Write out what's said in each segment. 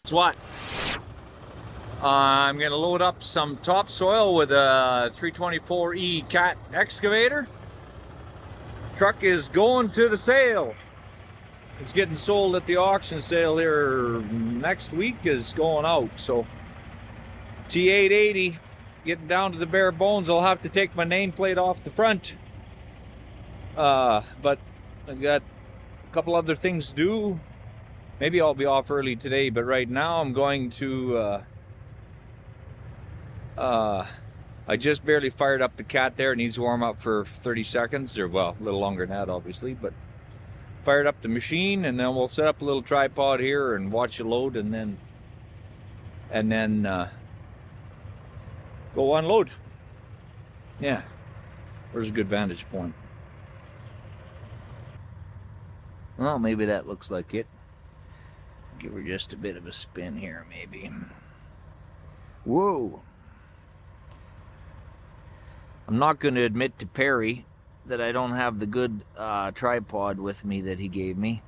Guess what? I'm going to load up some topsoil with a 324E cat excavator. Truck is going to the sale. It's getting sold at the auction sale here next week, is going out. So T880, getting down to the bare bones. I'll have to take my nameplate off the front. But I got a couple other things to do. Maybe I'll be off early today, but right now I'm going to I just barely fired up the cat there. It needs to warm up for 30 seconds, or well, a little longer than that obviously, but fired up the machine, and then we'll set up a little tripod here and watch it load, and then go unload. Yeah, where's a good vantage point? Well, maybe that looks like it. Give her just a bit of a spin here, maybe. Whoa. I'm not going to admit to Perry that I don't have the good tripod with me that he gave me.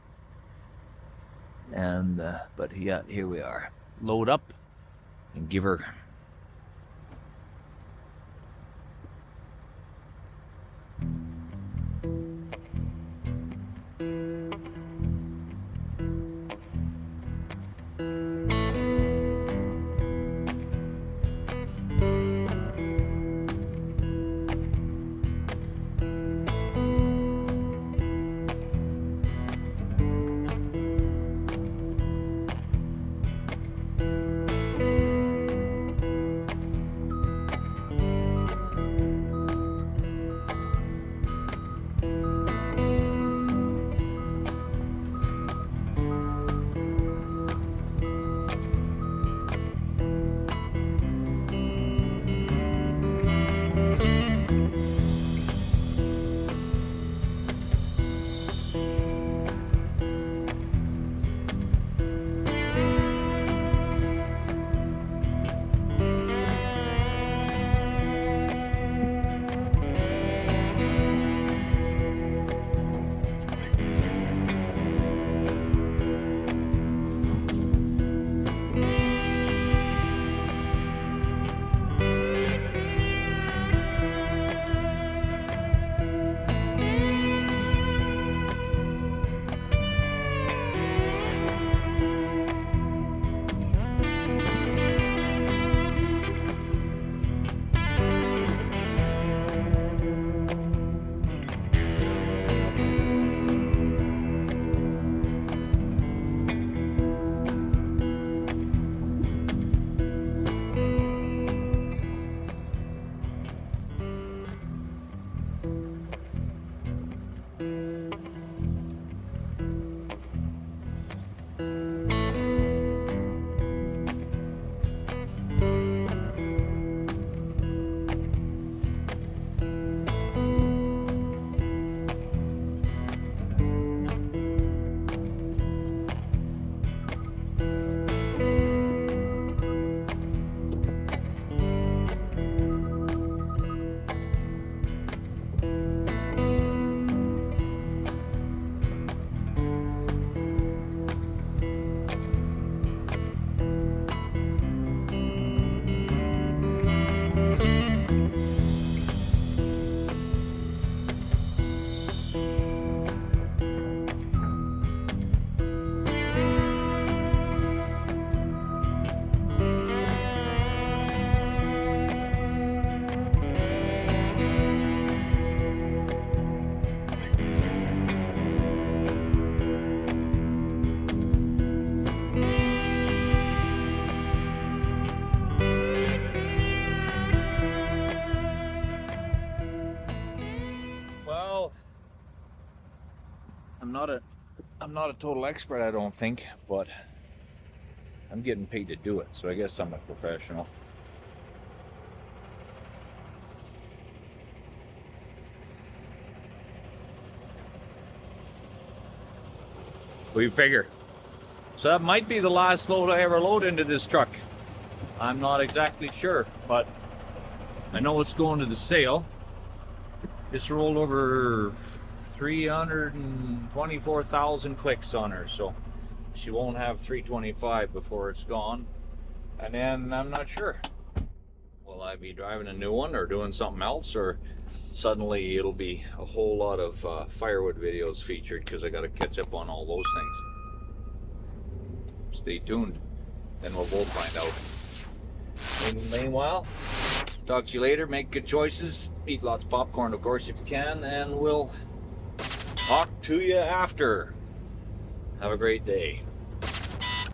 And, but yeah, here we are. Load up and give her. I'm not a total expert, I don't think, but I'm getting paid to do it, so I guess I'm a professional. What do you figure? So that might be the last load I ever load into this truck. I'm not exactly sure, but I know it's going to the sale. Just rolled over 324,000 clicks on her, so she won't have 325 before it's gone. And then I'm not sure. Will I be driving a new one or doing something else, or suddenly it'll be a whole lot of firewood videos featured because I got to catch up on all those things. Stay tuned, then we'll both find out. Meanwhile, talk to you later. Make good choices. Eat lots of popcorn, of course, if you can, and we'll talk to you after. Have a great day.